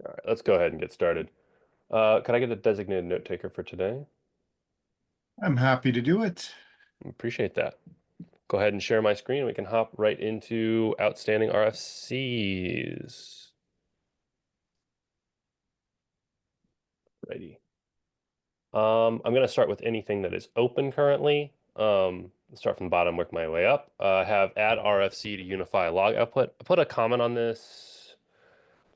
All right, let's go ahead and get started. Can I get a designated note taker for today? I'm happy to do it. Appreciate that. Go ahead and share my screen. We can hop right into outstanding RFCs. Righty. I'm going to start with anything that is open currently. Start from the bottom, work my way up. Have add RFC to unify log output. I put a comment on this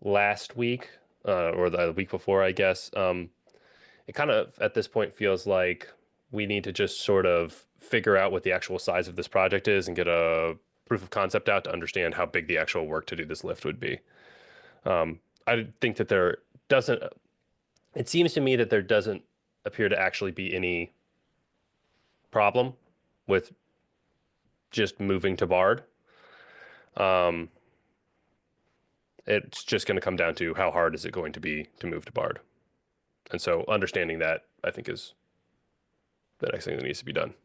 last week, or the week before, I guess. It kind of at this point feels like we need to just sort of figure out what the actual size of this project is and get a proof of concept out to understand how big the actual work to do this lift would be. I think that there doesn't, it seems to me that there doesn't appear to actually be any problem with just moving to Bard. Um, it's just going to come down to how hard is it going to be to move to Bard. And so understanding that, I think, is the next thing that needs to be done.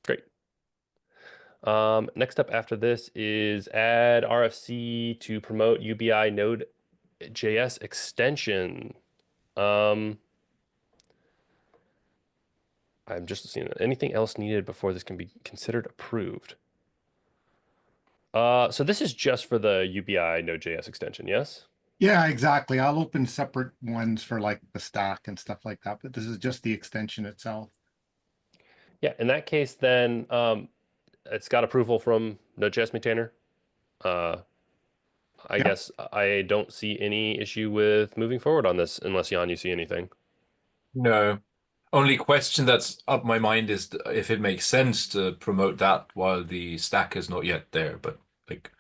Great. Next up after this is add RFC to promote UBI Node.js extension. Um, I'm just seeing anything else needed before this can be considered approved. So this is just for the UBI Node.js extension, yes? Yeah, exactly. I'll open separate ones for like the stack and stuff like that, but this is just the extension itself. Yeah, in that case, then it's got approval from Node.js maintainer. Uh, I Yep. guess I don't see any issue with moving forward on this unless Jan, you see anything. No. Only question that's up my mind is if it makes sense to promote that while the stack is not yet there. But like,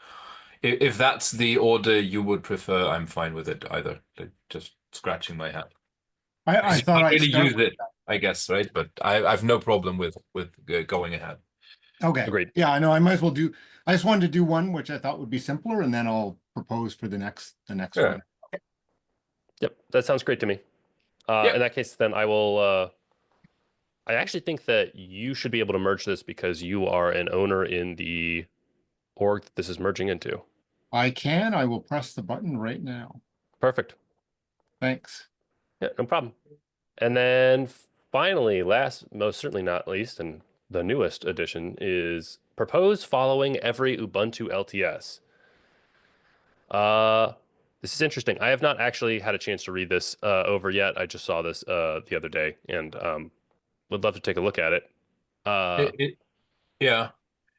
if that's the order you would prefer, I'm fine with it either. Like, just scratching my head I because you thought can't I'd really start use with it, I guess, right? But I've no problem with going ahead. okay. Agreed. Yeah, I know I might as well do I just wanted to do one which I thought would be simpler and then I'll propose for the next Yeah. one. Yep, that sounds great to me. In Yep. that case, then I will. I actually think that you should be able to merge this because you are an owner in the org that this is merging into. I will press the button right now. Perfect. Thanks. Yeah, no problem. And then finally, last, most certainly not least, and the newest addition is propose following every Ubuntu LTS. Uh, this is interesting. I have not actually had a chance to read this over yet. I just saw this the other day and would love to take a look at it. Uh, Yeah.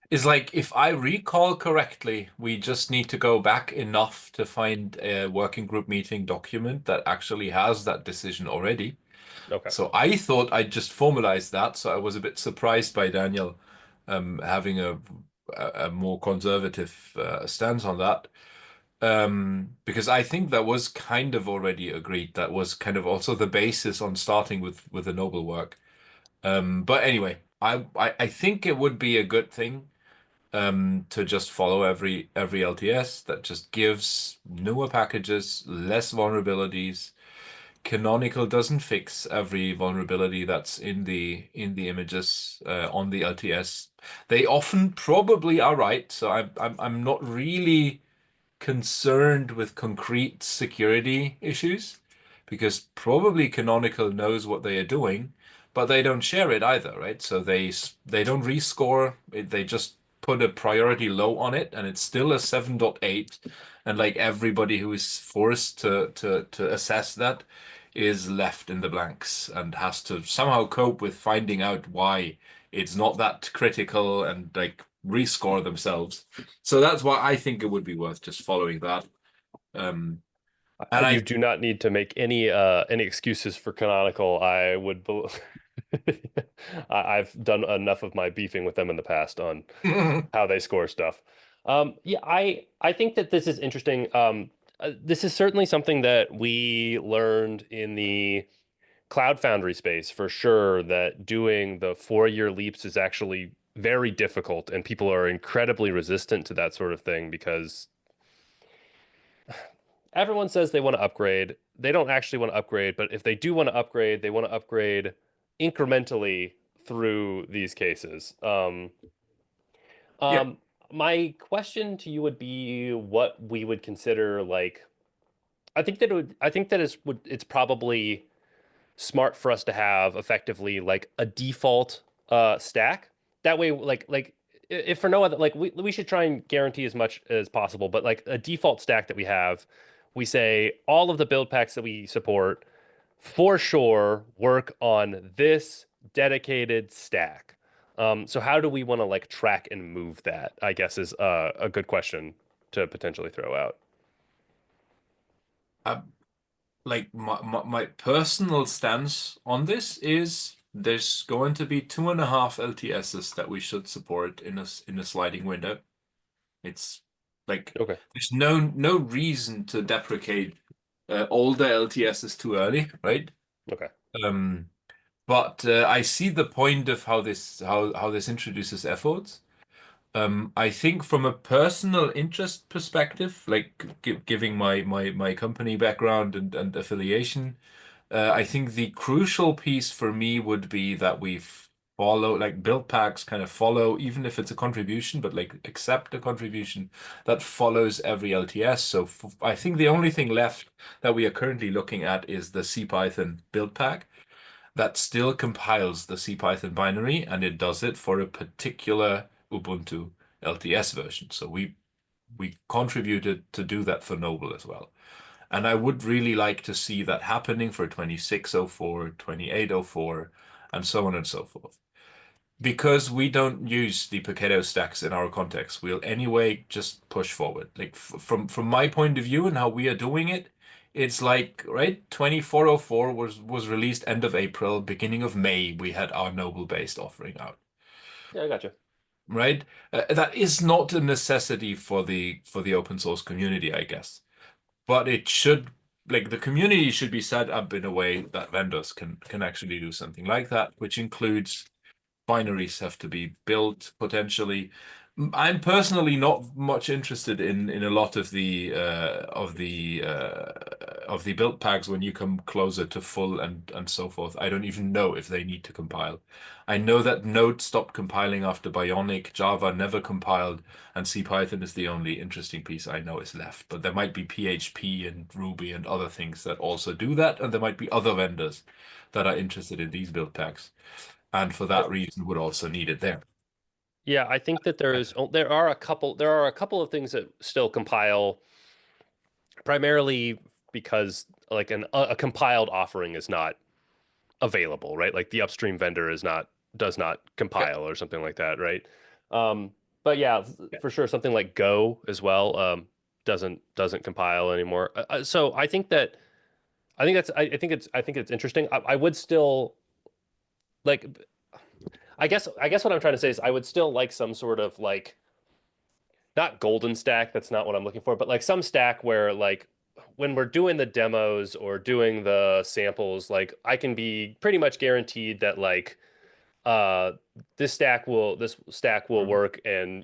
Is like, if I recall correctly, we just need to go back enough to find a working group meeting document that actually has that decision already. okay. So I thought I'd just formalized that. So I was a bit surprised by Daniel having a more conservative stance on that. Because I think that was kind of already agreed. That was kind of also the basis on starting with the noble work. But anyway, I think it would be a good thing to just follow every LTS that just gives newer packages, less vulnerabilities. Canonical doesn't fix every vulnerability that's in the images on the LTS. They often probably are right, so I'm not really concerned with concrete security issues because probably Canonical knows what they are doing, but they don't share it either, right? So they don't rescore it, they just put a priority low on it and it's still a 7.8, and like everybody who is forced to assess that is left in the blanks and has to somehow cope with finding out why it's not that critical and like rescore themselves. So that's why I think it would be worth just following that. Um, and You I, do not need to make any excuses for Canonical. I would I've done enough of my beefing with them in the past on how they score stuff. Yeah, I think that this is interesting. This is certainly something that we learned in the Cloud Foundry space for sure, that doing the 4-year leaps is actually very difficult, and people are incredibly resistant to that sort of thing because everyone says they want to upgrade. They don't actually want to upgrade, but if they do want to upgrade, they want to upgrade incrementally through these cases. yeah, Um, my question to you would be what we would consider like. I think that it would. I think that it's probably smart for us to have effectively like a default stack. That way, like if for no other, like we should try and guarantee as much as possible, but like a default stack that we have, we say all of the build packs that we support for sure work on this dedicated stack. So how do we want to like track and move that? I guess is a good question to potentially throw out. Uh, like my personal stance on this is there's going to be 2.5 LTSs that we should support in a sliding window. It's like Okay. there's no reason to deprecate older LTSs too early, right? Okay. Um, but I see the point of how this introduces efforts. I think from a personal interest perspective, like giving my company background and affiliation, I think the crucial piece for me would be that we follow, like build packs kind of follow, even if it's a contribution, but like accept a contribution that follows every LTS. So I think the only thing left that we are currently looking at is the CPython build pack that still compiles the CPython binary, and it does it for a particular Ubuntu LTS version. So we contributed to do that for Noble as well. And I would really like to see that happening for 2604, 2804, and so on and so forth. Because we don't use the Paketo stacks in our context, we'll anyway just push forward. Like from my point of view and how we are doing it, it's like, right, 2404 was released end of April, beginning of May, we had our Noble-based offering out. Yeah, I got you. Right? That is not a necessity for the open source community, I guess. But it should, like the community should be set up in a way that vendors can actually do something like that, which includes binaries have to be built potentially. I'm personally not much interested in a lot of the build packs when you come closer to full and so forth. I don't even know if they need to compile. I know that Node stopped compiling after Bionic, Java never compiled, and CPython is the only interesting piece I know is left. But there might be PHP and Ruby and other things that also do that, and there might be other vendors that are interested in these build packs and for that reason would also need it there. Yeah, I think that there are a couple of things that still compile primarily because like a compiled offering is not available, right? Like the upstream vendor does not Yeah, compile or something like that, right? But yeah, yeah. for sure something like Go as well doesn't compile anymore. So I think it's interesting. I would still like I guess what I'm trying to say is I would still like some sort of like not golden stack, that's not what I'm looking for, but like some stack where like when we're doing the demos or doing the samples, like I can be pretty much guaranteed that like uh this stack will Mhm. work and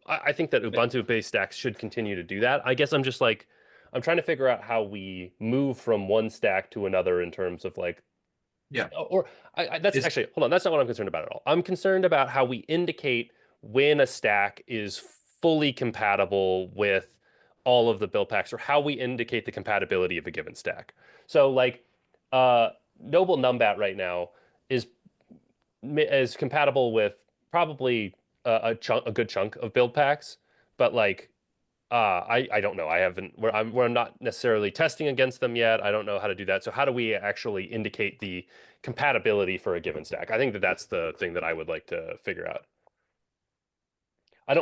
I think that Ubuntu based stacks should continue to do that. I guess I'm just like I'm trying to figure out how we move from one stack to another in terms of like Yeah. or that's Is actually, hold on, that's not what I'm concerned about at all. I'm concerned about how we indicate when a stack is fully compatible with all of the build packs or how we indicate the compatibility of a given stack. So like uh Noble Numbat right now is is compatible with probably a good chunk of build packs, but like I don't know. I haven't where I'm not necessarily testing against them yet. I don't know how to do that. So how do we actually indicate the compatibility for a given stack? I think that that's the thing that I would like to figure out. I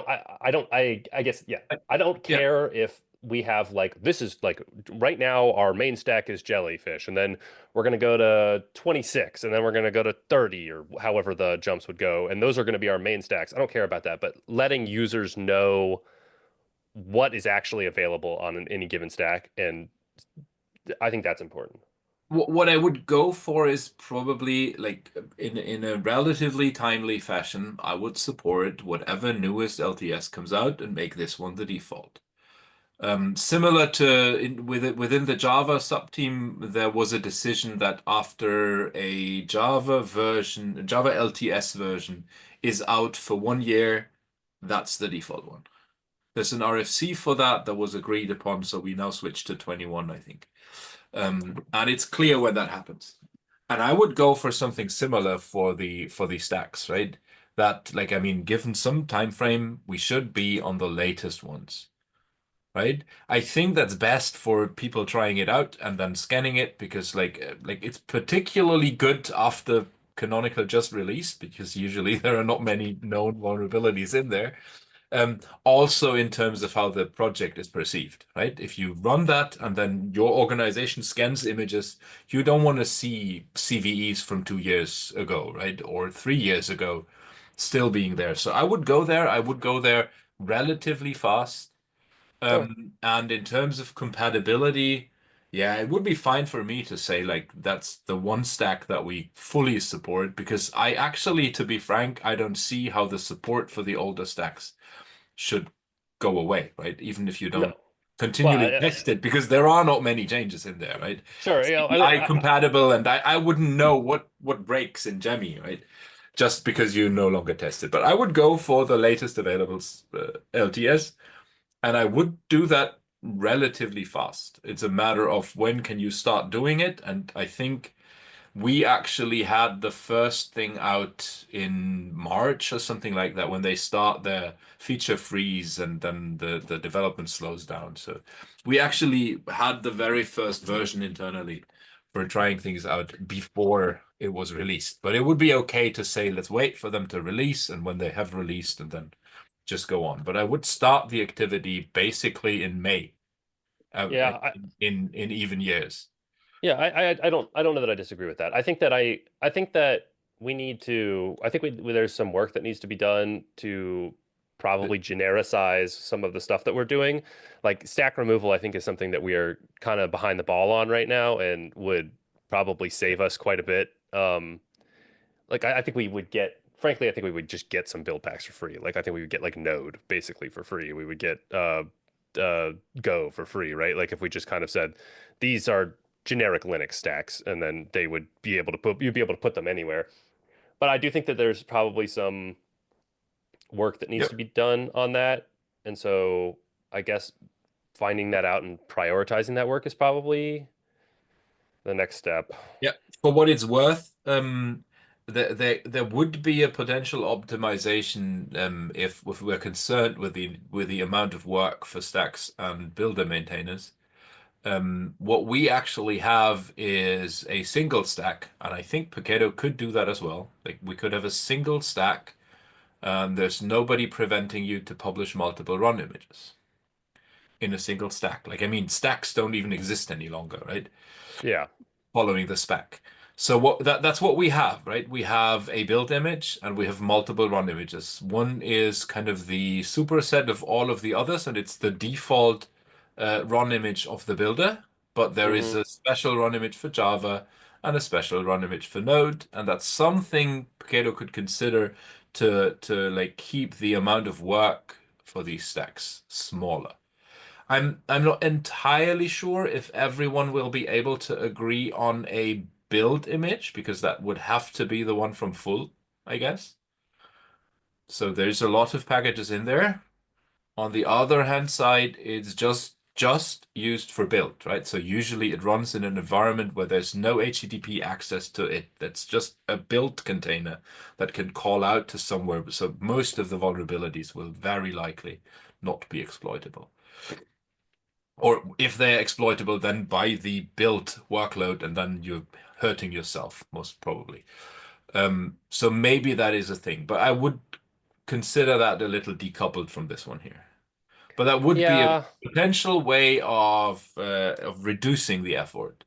don't I guess yeah. I don't yeah. care if we have like this is like right now our main stack is jellyfish and then we're going to go to 26 and then we're going to go to 30 or however the jumps would go and those are going to be our main stacks. I don't care about that, but letting users know what is actually available on any given stack, and I think that's important. What I would go for is probably like in a relatively timely fashion, I would support whatever newest LTS comes out and make this one the default. Similar to within the Java subteam, there was a decision that after a Java LTS version is out for 1 year, That's the default one. There's an RFC for that that was agreed upon, so we now switch to 21, I think. And it's clear when that happens. And I would go for something similar for the stacks, right? That like I mean, given some time frame, we should be on the latest ones, right? I think that's best for people trying it out and then scanning it because like it's particularly good after Canonical just released because usually there are not many known vulnerabilities in there. Also in terms of how the project is perceived, right? If you run that and then your organization scans images, you don't want to see CVEs from 2 years ago, right? Or 3 years ago still being there. So I would go there. I would go there relatively fast. Sure. And in terms of compatibility, yeah, it would be fine for me to say like that's the one stack that we fully support because I actually, to be frank, I don't see how the support for the older stacks should go away, right? Even if you don't No. Well, continually test it, because there are not many changes in there, right? sure. It's You know, API compatible, and I wouldn't know what breaks in Jemmy, right? Just because you no longer test it. But I would go for the latest available LTS, and I would do that relatively fast. It's a matter of when can you start doing it, and I think we actually had the first thing out in March or something like that when they start their feature freeze and then the development slows down. So we actually had the very first version internally for trying things out before it was released. But it would be okay to say, let's wait for them to release and when they have released and then just go on. But I would start the activity basically in May, yeah. in even years. Yeah, I don't know that I disagree with that. I think that we need to I think there's some work that needs to be done to probably genericize some of the stuff that we're doing. Like stack removal, I think is something that we are kind of behind the ball on right now and would probably save us quite a bit. Like I think we would get frankly, I think we would just get some build packs for free. Like I think we would get like Node basically for free. We would get Go for free, right? Like if we just kind of said these are generic Linux stacks, and then they would be able to put you'd be able to put them anywhere. But I do think that there's probably some work that needs to Yep. be done on that, and so I guess finding that out and prioritizing that work is probably the next step. Yeah, for what it's worth, there would be a potential optimization if we're concerned with the amount of work for stacks and builder maintainers. What we actually have is a single stack, and I think Paketo could do that as well. Like we could have a single stack, and there's nobody preventing you to publish multiple run images in a single stack. Like I mean, stacks don't even exist any longer, right? Yeah. Following the spec. So that's what we have, right? We have a build image and we have multiple run images. One is kind of the superset of all of the others, and it's the default run image of the builder. But there is Hmm. a special run image for Java and a special run image for Node, and that's something Paketo could consider to like keep the amount of work for these stacks smaller. I'm not entirely sure if everyone will be able to agree on a build image because that would have to be the one from full, I guess. So there's a lot of packages in there. On the other hand side, it's just used for build, right? So usually it runs in an environment where there's no HTTP access to it. That's just a build container that can call out to somewhere. So most of the vulnerabilities will very likely not be exploitable. Or if they're exploitable, then by the built workload, and then you're hurting yourself, most probably. So maybe that is a thing, but I would consider that a little decoupled from this one here. But that would be a Yeah. potential way of reducing the effort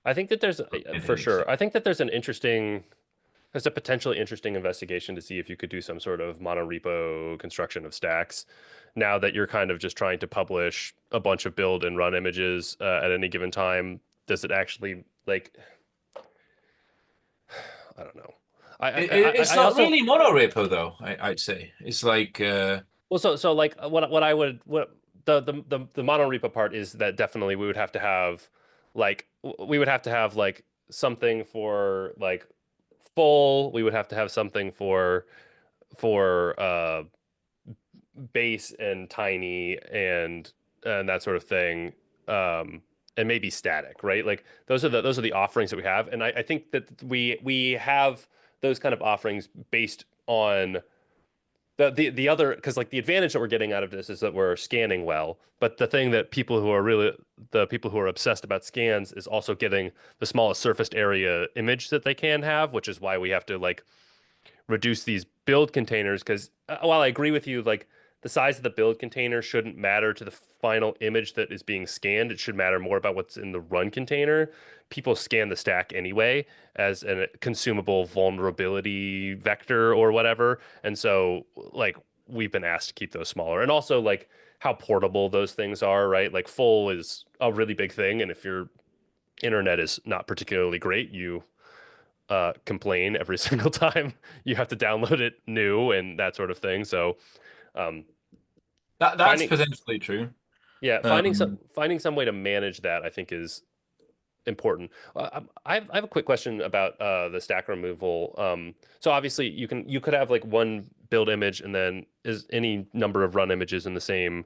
I think that there's of for maintaining sure. stuff. I think that there's a potentially interesting investigation to see if you could do some sort of monorepo construction of stacks. Now that you're kind of just trying to publish a bunch of build and run images at any given time, does it actually like I don't know. It's I not also really monorepo though, I'd say. It's like well so like what I would what the monorepo part is that definitely we would have to have like we would have to have like something for like full. We would have to have something for base and tiny and that sort of thing, um, and maybe static, right? Like those are the offerings that we have, and I think that we have those kind of offerings based on the other, because like the advantage that we're getting out of this is that we're scanning well, but the thing that the people who are obsessed about scans is also getting the smallest surfaced area image that they can have, which is why we have to like reduce these build containers, because while I agree with you, like the size of the build container shouldn't matter to the final image that is being scanned. It should matter more about what's in the run container. People scan the stack anyway as a consumable vulnerability vector or whatever. And so like we've been asked to keep those smaller. And also like how portable those things are, right? Like full is a really big thing. And if your internet is not particularly great, you complain every single time you have to download it new and that sort of thing. So um, That's finding potentially true. yeah, Um, finding some way to manage that I think is important. I have a quick question about the stack removal. So obviously you could have like one build image and then is any number of run images in the same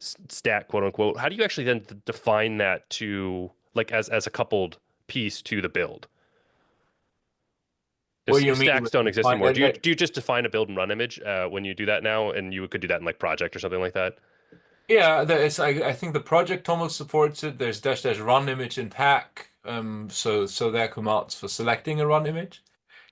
stack, quote unquote. How do you actually then define that to like as a coupled piece to the build? what do If you mean stacks with don't exist define? anymore, do you just define a build and run image when you do that now, and you could do that in like project or something like that? Yeah, I think the project almost supports it. There's dash dash run image in pack. So there are commands for selecting a run image.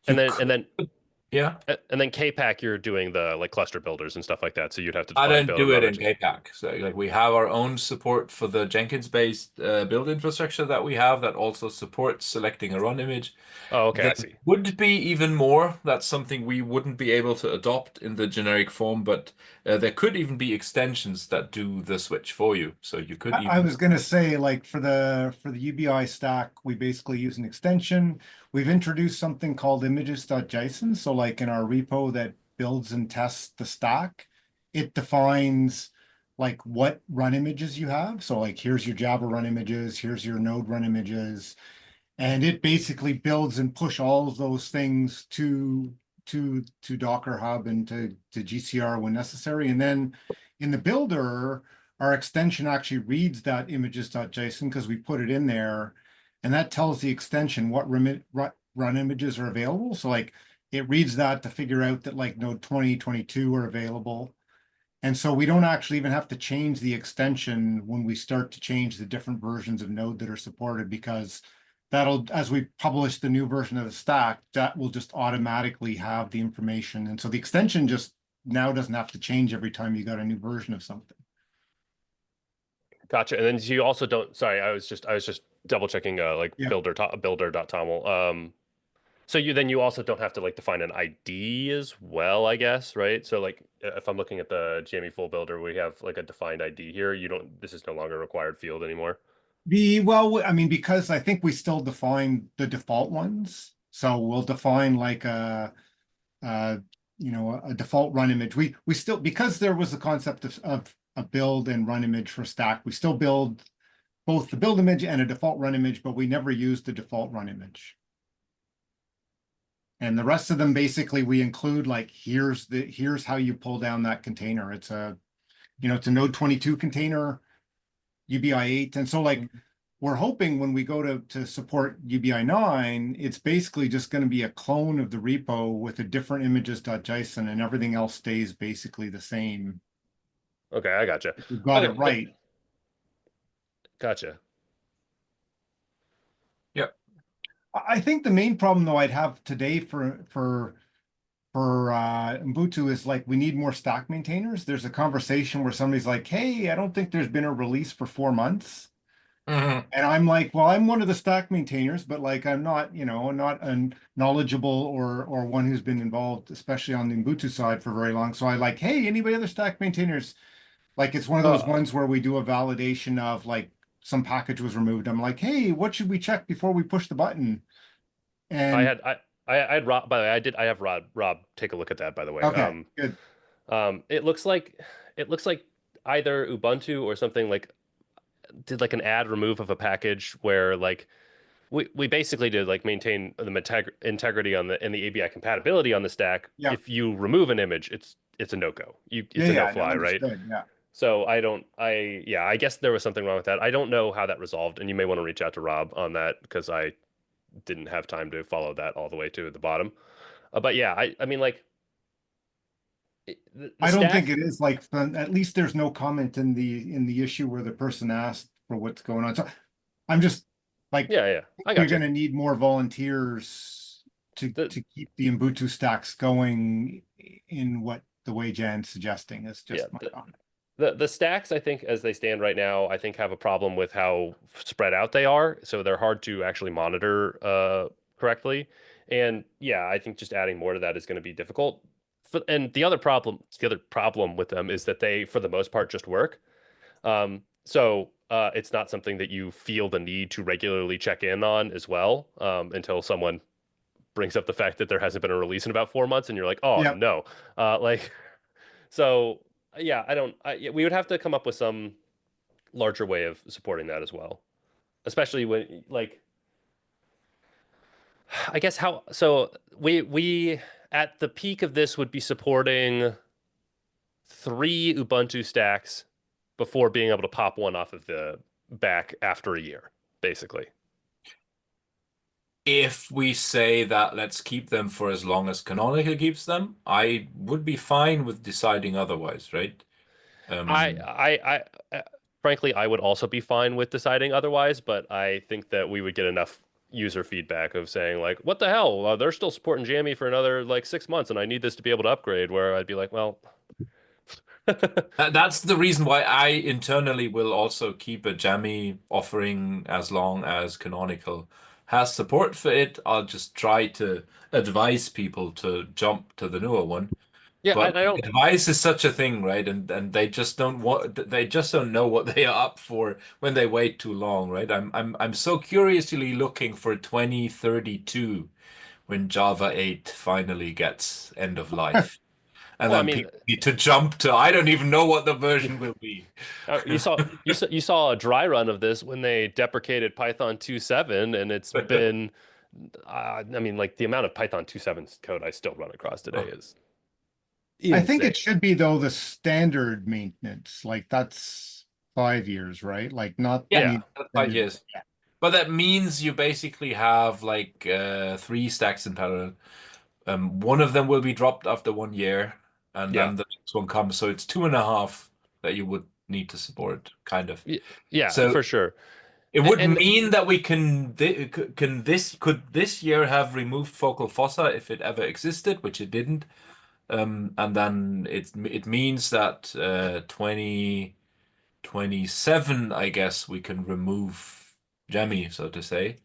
And You then could, yeah. and then Kpack, you're doing the like cluster builders and stuff like that. So you'd have to I define don't build and do run it in images. Kpack. So like we have our own support for the Jenkins-based build infrastructure that we have that also supports selecting a run image. Oh, okay, There I see. would be even more. That's something we wouldn't be able to adopt in the generic form, but there could even be extensions that do the switch for you. So you could I even. was gonna say, like for the UBI stack, we basically use an extension. We've introduced something called images.json. So like in our repo that builds and tests the stack, it defines like what run images you have. So like here's your Java run images, here's your Node run images, and it basically builds and push all of those things to Docker Hub and to GCR when necessary. And then in the builder, our extension actually reads that images.json because we put it in there, and that tells the extension what run images are available. So like it reads that to figure out that like node 2022 are available. And so we don't actually even have to change the extension when we start to change the different versions of Node that are supported, because that'll, as we publish the new version of the stack, that will just automatically have the information. And so the extension just now doesn't have to change every time you got a new version of something. Gotcha. And then you also don't. Sorry, I was just double checking like Yeah. builder.toml. So you also don't have to like define an ID as well, I guess, right? So like if I'm looking at the Jammy full builder, we have like a defined ID here. You don't. This is no longer a required field anymore. Well, I mean, because I think we still define the default ones. So we'll define like uh, a default run image. We still, because there was the concept of a build and run image for stack, we still build both the build image and a default run image, but we never use the default run image. And the rest of them, basically, we include like, here's how you pull down that container. It's a node 22 container, UBI 8. And so like we're hoping when we go to support UBI 9, it's basically just going to be a clone of the repo with a different images.json, and everything else stays basically the same. Okay, I gotcha. We've got it Okay, right. gotcha. Yep. I think the main problem though I'd have today for Ubuntu is like we need more stack maintainers. There's a conversation where somebody's like, "Hey, I don't think there's been a release for 4 months." Mhm. And I'm like, well, I'm one of the stack maintainers, but like I'm not, not a knowledgeable or one who's been involved, especially on the Ubuntu side for very long. So I like, hey, anybody other stack maintainers? Like it's one of those Uh, ones where we do a validation of like some package was removed. I'm like, hey, what should we check before we push the button? I And had I had Rob. By the way, I have Rob take a look at that. By the way, okay, good. it looks like either Ubuntu or something like did like an add remove of a package where like we basically did like maintain the integrity on the and the ABI compatibility on the stack. Yeah, If you remove an image, it's a no-go. yeah, It's a yeah, no, no-fly, right? understood. Yeah. So I guess there was something wrong with that. I don't know how that resolved, and you may want to reach out to Rob on that because I didn't have time to follow that all the way to the bottom. But yeah, I mean like the I don't think stack. it is like, at least there's no comment in the issue where the person asked for what's going on. So I'm just like, Yeah, yeah, I we're got you. gonna need more volunteers The to keep the Ubuntu stacks going in what the way Jan's suggesting is yeah, just my comment. the stacks, I think, as they stand right now, I think have a problem with how spread out they are. So they're hard to actually monitor correctly. And yeah, I think just adding more to that is going to be difficult. And the other problem with them is that they, for the most part, just work. So it's not something that you feel the need to regularly check in on as well, until someone brings up the fact that there hasn't been a release in about 4 months, and you're like, oh Yeah, no, like so. Yeah, I don't. Yeah, we would have to come up with some larger way of supporting that as well, especially when like I guess how so we at the peak of this would be supporting 3 Ubuntu stacks before being able to pop one off of the back after a year, basically. If we say that let's keep them for as long as Canonical keeps them, I would be fine with deciding otherwise, right? I Um, I I frankly I would also be fine with deciding otherwise, but I think that we would get enough user feedback of saying like, "What the hell? They're still supporting Jammy for another like 6 months, and I need this to be able to upgrade." Where I'd be like, "Well, that's the reason why I internally will also keep a Jammy offering as long as Canonical has support for it. I'll just try to advise people to jump to the newer one. yeah, But I don't." advice is such a thing, right? And they just don't know what they are up for when they wait too long, right? I'm so curiously looking for 2032 when Java 8 finally gets end of life. And Well, I then mean, people need to jump to I don't even know what the version will be. you saw a dry run of this when they deprecated Python 2.7, and it's been, I mean, like the amount of Python 2.7 code I still run across today Oh, is I think it insane. should be though the standard maintenance, like that's 5 years, right? Like not yeah, Yeah, the that's five extended. years. But that means you basically have like three stacks in parallel. One of them will be dropped after 1 year, and yeah, then the next one comes. So it's 2.5 that you would need to support, kind of. yeah, So for sure. it would And mean that we could this year have removed focal fossa if it ever existed, which it didn't. And then it means that 2027, I guess, we can remove Jemmy, so to say.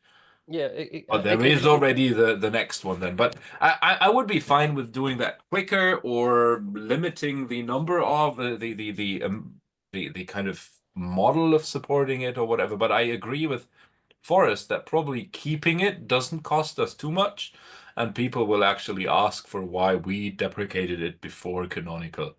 yeah, But there is already the next one then. But I would be fine with doing that quicker or limiting the number of the kind of model of supporting it or whatever. But I agree with Forrest that probably keeping it doesn't cost us too much, and people will actually ask for why we deprecated it before Canonical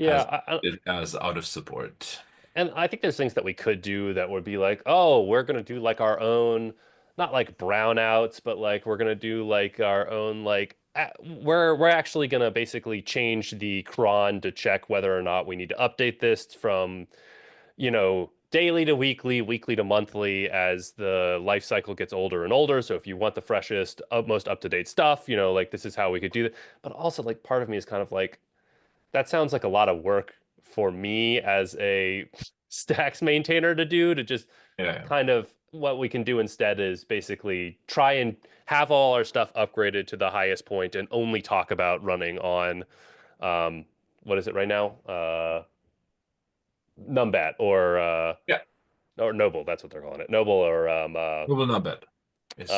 has yeah, it as out of support. and I think there's things that we could do that would be like, oh, we're gonna do like our own, not like brownouts, but like we're gonna do like our own like we're actually gonna basically change the cron to check whether or not we need to update this from, daily to weekly, weekly to monthly as the life cycle gets older and older. So if you want the freshest, most up-to-date stuff, like this is how we could do that. But also like part of me is kind of like that sounds like a lot of work for me as a stacks maintainer to do to just Yeah. kind of what we can do instead is basically try and have all our stuff upgraded to the highest point and only talk about running on um, what is it right now? Numbat Yeah. or Noble, that's what they're calling it. Noble or Well, not bad. It's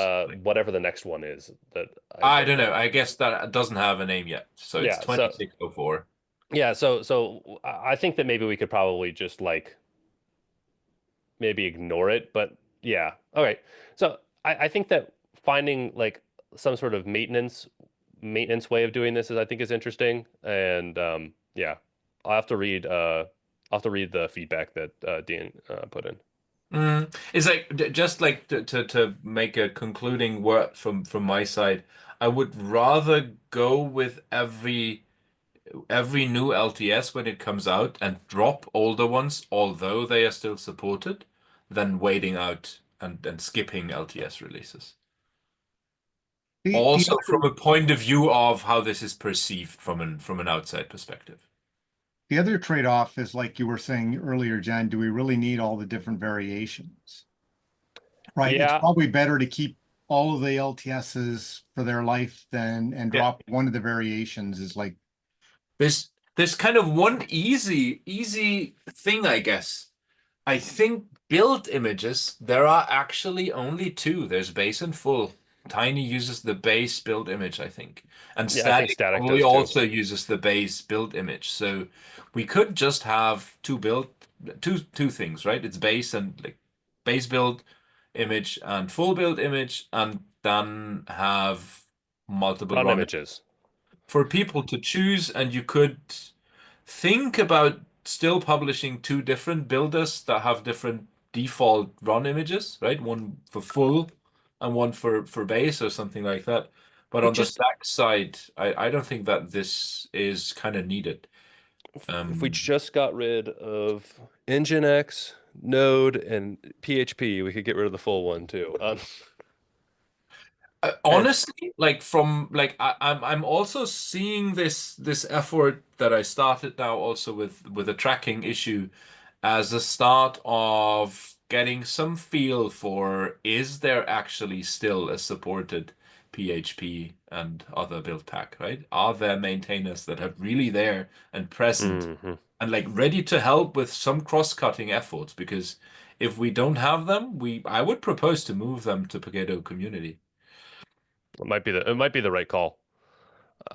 whatever the next one is that I I don't don't know. know. I guess that doesn't have a name yet. So it's Yeah, so 2604. yeah, so I think that maybe we could probably just like maybe ignore it. But yeah, all right. So I think that finding like some sort of maintenance way of doing this is I think is interesting. And yeah, I'll have to read the feedback that Dean put in. It's like just like to make a concluding word from my side, I would rather go with every new LTS when it comes out and drop older ones, although they are still supported, than waiting out and skipping LTS releases. The Also, from other a point of view of how this is perceived from an outside perspective. the other trade-off is like you were saying earlier, Jan, do we really need all the different variations? Right? It's Yeah, probably better to keep all of the LTSs for their life than and yeah, drop one of the variations is like There's kind of one easy thing, I guess. I think build images, there are actually only two. There's base and full. Tiny uses the base build image, I think. And yeah. I think static static probably does too. also uses the base build image. So we could just have two things, right? It's base and like base build image and full build image, and then have multiple Run run images. for people to choose, and you could think about still publishing two different builders that have different default run images, right? One for full and one for base or something like that. But We on the just stack side, I don't think that this is kind of needed. if we Um, just got rid of Nginx, Node, and PHP, we could get rid of the full one too. And Honestly, like from like I'm also seeing this effort that I started now also with a tracking issue as a start of getting some feel for is there actually still a supported PHP and other build pack, right? Are there maintainers that are really there and present mhm. and like ready to help with some cross-cutting efforts? Because if we don't have them, we I would propose to move them to Paketo community. It might be the right call.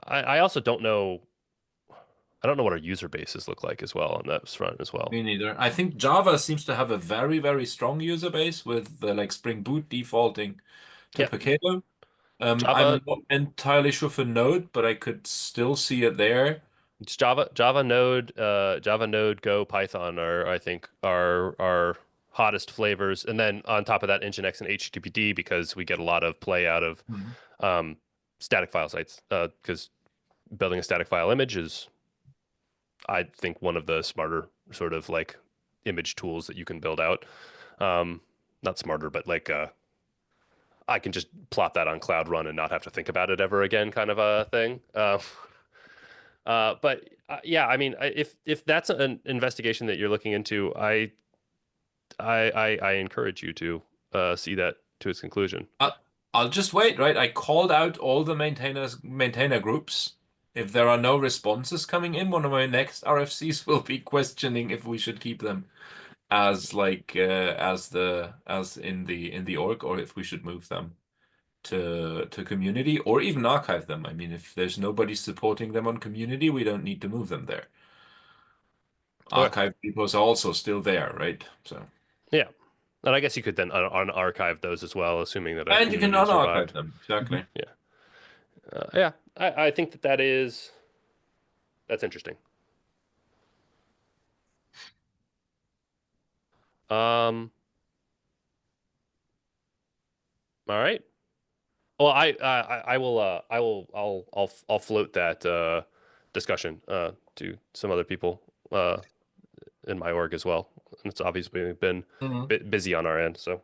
I also don't know. I don't know what our user bases look like as well on that front as well. Me neither. I think Java seems to have a very strong user base with like Spring Boot defaulting to Yeah, Paketo. I'm Java, not entirely sure for Node, but I could still see it there. it's Java Node, Go, Python are I think are hottest flavors, and then on top of that, Nginx and HTTPD because we get a lot of play out of Mhm. um, static file sites because building a static file image is I think one of the smarter sort of like image tools that you can build out. Um, Not smarter, but like I can just plop that on Cloud Run and not have to think about it ever again, kind of a thing. But yeah, I mean, if that's an investigation that you're looking into, I encourage you to see that to its conclusion. I, I'll just wait, right? I called out all the maintainer groups. If there are no responses coming in, one of my next RFCs will be questioning if we should keep them as like as in the org or if we should move them to community or even archive them. I mean, if there's nobody supporting them on community, we don't need to move them there. Okay. Archive repos are also still there, right? So, Yeah, and I guess you could then unarchive those as well, assuming that a and you can community unarchive survived. them. Mhm. Exactly. Yeah, yeah. I think that's interesting. Um, all right. Well, I will I'll float that discussion to some other people in my org as well. And it's obviously been a Mhm. bit busy on our end. So,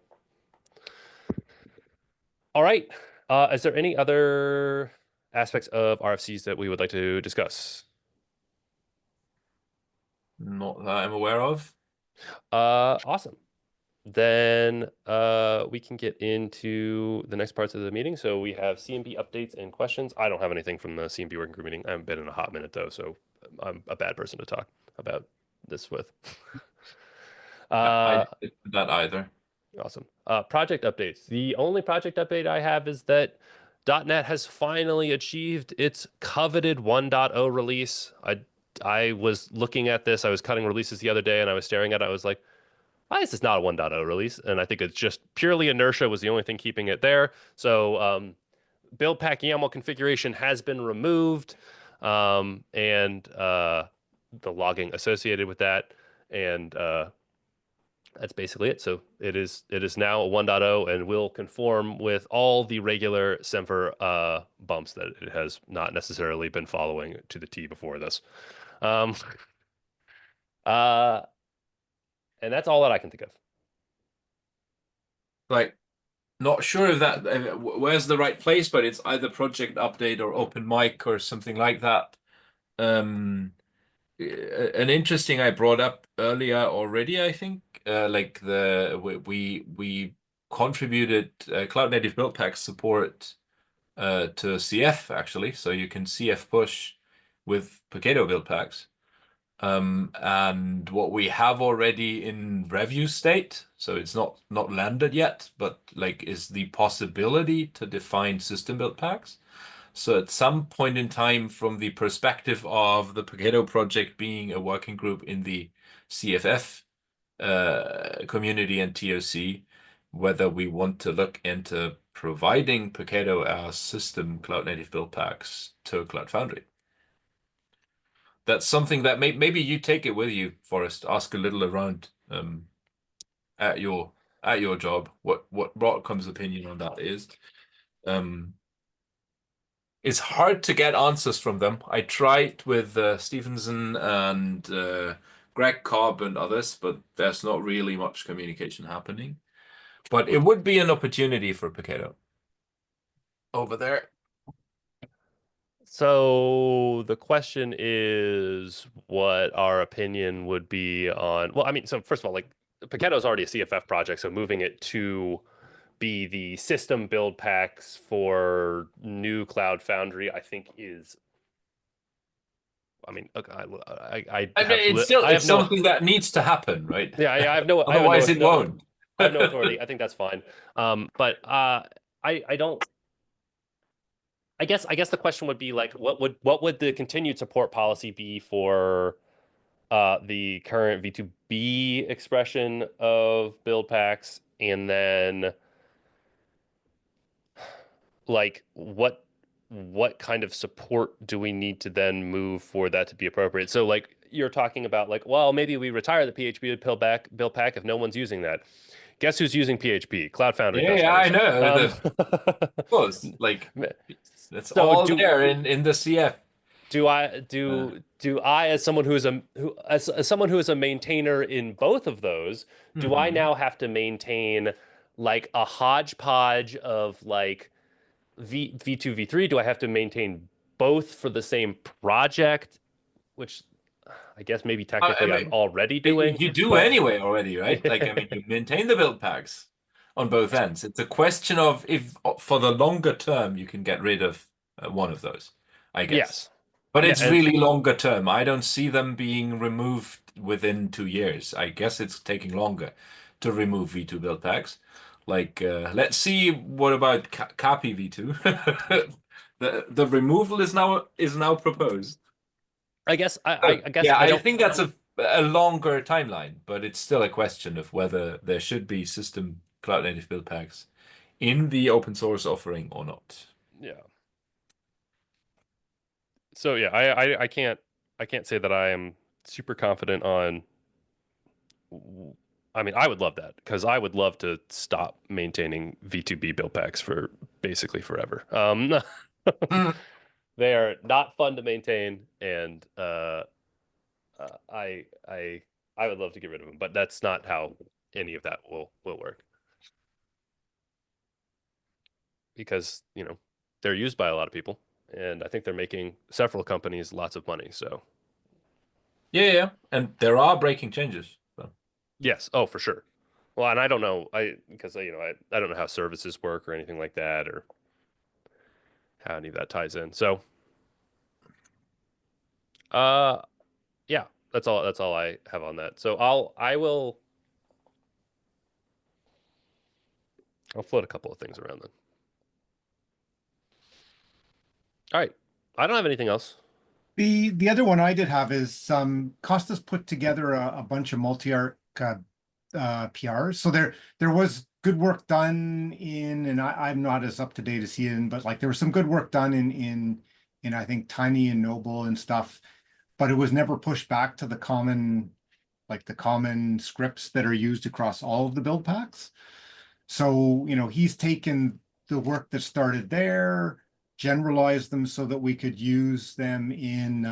all right. Is there any other aspects of RFCs that we would like to discuss? Not that I'm aware of. Awesome. Then we can get into the next parts of the meeting. So we have CMB updates and questions. I don't have anything from the CMB working group meeting. I haven't been in a hot minute though, so I'm a bad person to talk about this with. Yeah, I Uh, didn't do that either. awesome. Project updates. The only project update I have is that .NET has finally achieved its coveted 1.0 release. I was looking at this. I was cutting releases the other day, and I was staring at it. I was like, why is this not a 1.0 release? And I think it's just purely inertia was the only thing keeping it there. So Buildpack YAML configuration has been removed, and the logging associated with that, and That's basically it. So it is now a 1.0 and will conform with all the regular Semver bumps that it has not necessarily been following to the T before this. Um, uh, and that's all that I can think of. Like, not sure if that where's the right place, but it's either project update or open mic or something like that. Um, an interesting I brought up earlier already, I think. Like we contributed Cloud Native Buildpacks support to CF actually, so you can CF push with Paketo Buildpacks. And what we have already in review state, so it's not landed yet, but like is the possibility to define system build packs. So at some point in time, from the perspective of the Paketo project being a working group in the CFF community and TOC, whether we want to look into providing Paketo as system cloud native build packs to Cloud Foundry. That's something that maybe you take it with you, Forrest. Ask a little around at your job what Broadcom's opinion on that is. Um, it's hard to get answers from them. I tried with Stevenson and Greg Cobb and others, but there's not really much communication happening. But it would be an opportunity for Paketo over there. So the question is what our opinion would be on, well, I mean, so first of all, like Paketo is already a CFF project, so moving it to be the system build packs for new Cloud Foundry, I think is, I mean, okay, I mean, I it's have no, something that needs to happen, right? yeah, I have no, Otherwise, it won't. I have no authority. I think that's fine. But I don't. I guess the question would be like, what would the continued support policy be for the current V2B expression of build packs, and then like what kind of support do we need to then move for that to be appropriate? So like you're talking about like, well, maybe we retire the PHP build pack if no one's using that. Guess who's using PHP? Cloud Foundry Yeah, I customers. know. Of course, like that's So all there in the CF. Uh, do I as someone who is as someone who is a maintainer in both of those, do I mhm. now have to maintain like a hodgepodge of like V2 V3? Do I have to maintain both for the same project, which I guess maybe I technically I'm mean, already doing, you do but anyway already, right? Like, I mean, you maintain the build packs on both ends. It's a question of if for the longer term you can get rid of one of those, I guess. yes. But Yeah, it's and really longer term. I don't see them being removed within 2 years. I guess it's taking longer to remove V2 build packs. Like, let's see what about Capi V2. The removal is now proposed. I guess So, I guess yeah, I I don't. think that's a longer timeline, but it's still a question of whether there should be system cloud native build packs in the open source offering or not. Yeah. So yeah, I can't say that I am super confident on. I mean, I would love that because I would love to stop maintaining V2B build packs for basically forever. Mm. They are not fun to maintain, and I would love to get rid of them, but that's not how any of that will work because they're used by a lot of people, and I think they're making several companies lots of money. So Yeah, yeah, and there are breaking changes. So. yes, oh for sure. Well, and I don't know, because I don't know how services work or anything like that, or how any of that ties in. So uh, yeah, that's all I have on that. So I'll float a couple of things around then. All right, I don't have anything else. The other one I did have is Costas put together a bunch of multi-arc PRs. So there was good work done and I'm not as up to date as he is, but like there was some good work done in I think Tiny and Noble and stuff, but it was never pushed back to the common like the common scripts that are used across all of the build packs. So, he's taken the work that started there, generalized them so that we could use them in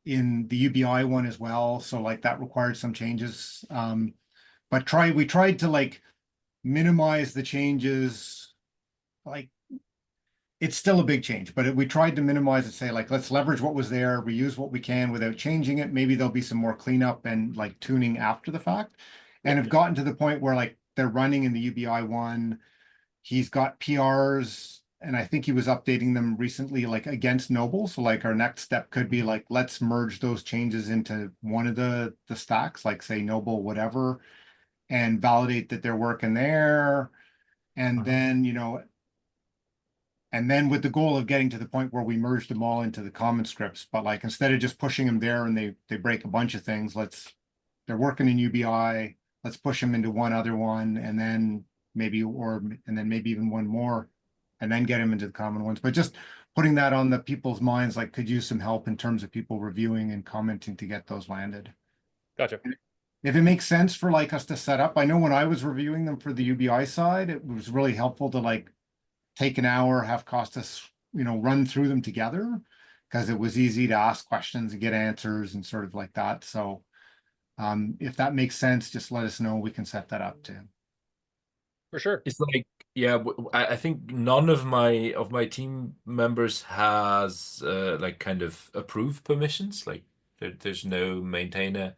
the UBI one as well. So like that required some changes. But we tried to like minimize the changes. Like it's still a big change, but we tried to minimize it, say like, let's leverage what was there, reuse what we can without changing it. Maybe there'll be some more cleanup and like tuning after the fact. And Yep. have gotten to the point where like they're running in the UBI one. He's got PRs, and I think he was updating them recently, like against Noble. So like our next step could be like, let's merge those changes into one of the stacks, like say Noble, whatever, and validate that they're working there. And then, and then with the goal of getting to the point where we merge them all into the common scripts, but like instead of just pushing them there and they break a bunch of things, they're working in UBI, let's push them into one other one, and then maybe even one more, and then get them into the common ones. But just putting that on the people's minds, like could use some help in terms of people reviewing and commenting to get those landed. Gotcha. If it makes sense for like us to set up, I know when I was reviewing them for the UBI side, it was really helpful to like take an hour, have Costas, run through them together, because it was easy to ask questions and get answers and sort of like that. So if that makes sense, just let us know. We can set that up too. For sure. It's like, yeah, I think none of my team members has like kind of approved permissions. Like there's no maintainer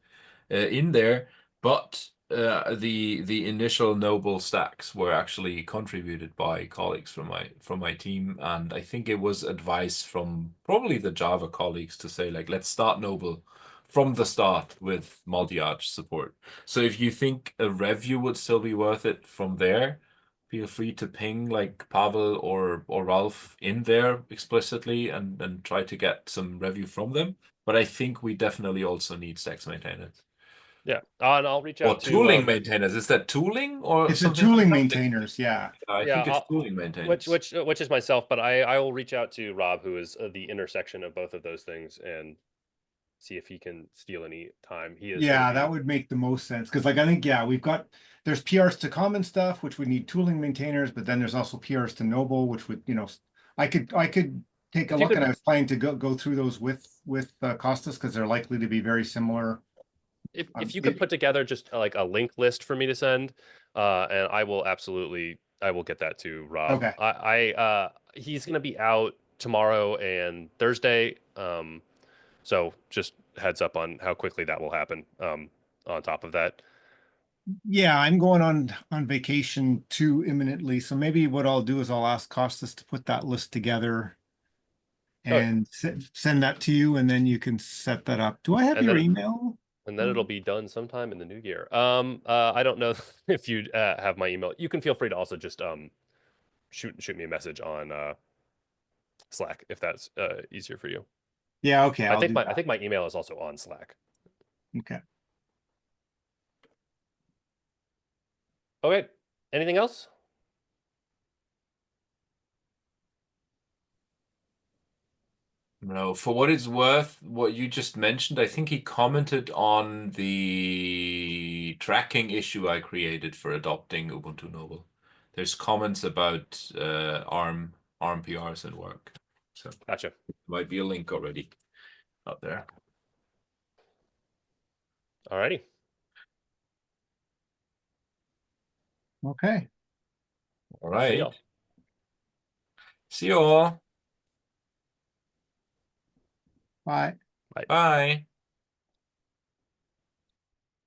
in there, but the initial Noble stacks were actually contributed by colleagues from my team, and I think it was advice from probably the Java colleagues to say like, let's start Noble from the start with multi-arch support. So if you think a review would still be worth it from there, feel free to ping like Pavel or Ralph in there explicitly and try to get some review from them. But I think we definitely also need stacks maintainers. Yeah. And I'll reach Or out to tooling maintainers. Is that tooling or It's the something tooling like that? maintainers, yeah. I yeah, think it's tooling which maintainers. which is myself, but I will reach out to Rob, who is the intersection of both of those things, and see if he can steal any time. He is going to Yeah, that be. would make the most sense, because like I think, yeah, there's PRs to common stuff, which would need tooling maintainers, but then there's also PRs to Noble, which would, I could take a If you look, and could I was planning to go through those with Costas, because they're likely to be very similar. if you could put together just like a link list for me to send, and I will get that to Rob. Okay. He's gonna be out tomorrow and Thursday. So just heads up on how quickly that will happen. On top of that. Yeah, I'm going on vacation too imminently, so maybe what I'll do is I'll ask Costas to put that list together Okay. and send that to you, and then you can set that up. Do I have And your then email? it'll be done sometime in the new year. I don't know if you have my email. You can feel free to also just shoot me a message on Slack if that's easier for you. Yeah, okay, I'll do I that. think my email is also on Slack. Okay. Okay. Anything else? No, for what it's worth, what you just mentioned, I think he commented on the tracking issue I created for adopting Ubuntu Noble. There's comments about ARM PRs at work. So Gotcha. might be a link already out there. Alrighty. Okay. All I'll see right. y'all. See you all. Bye. Bye. Bye.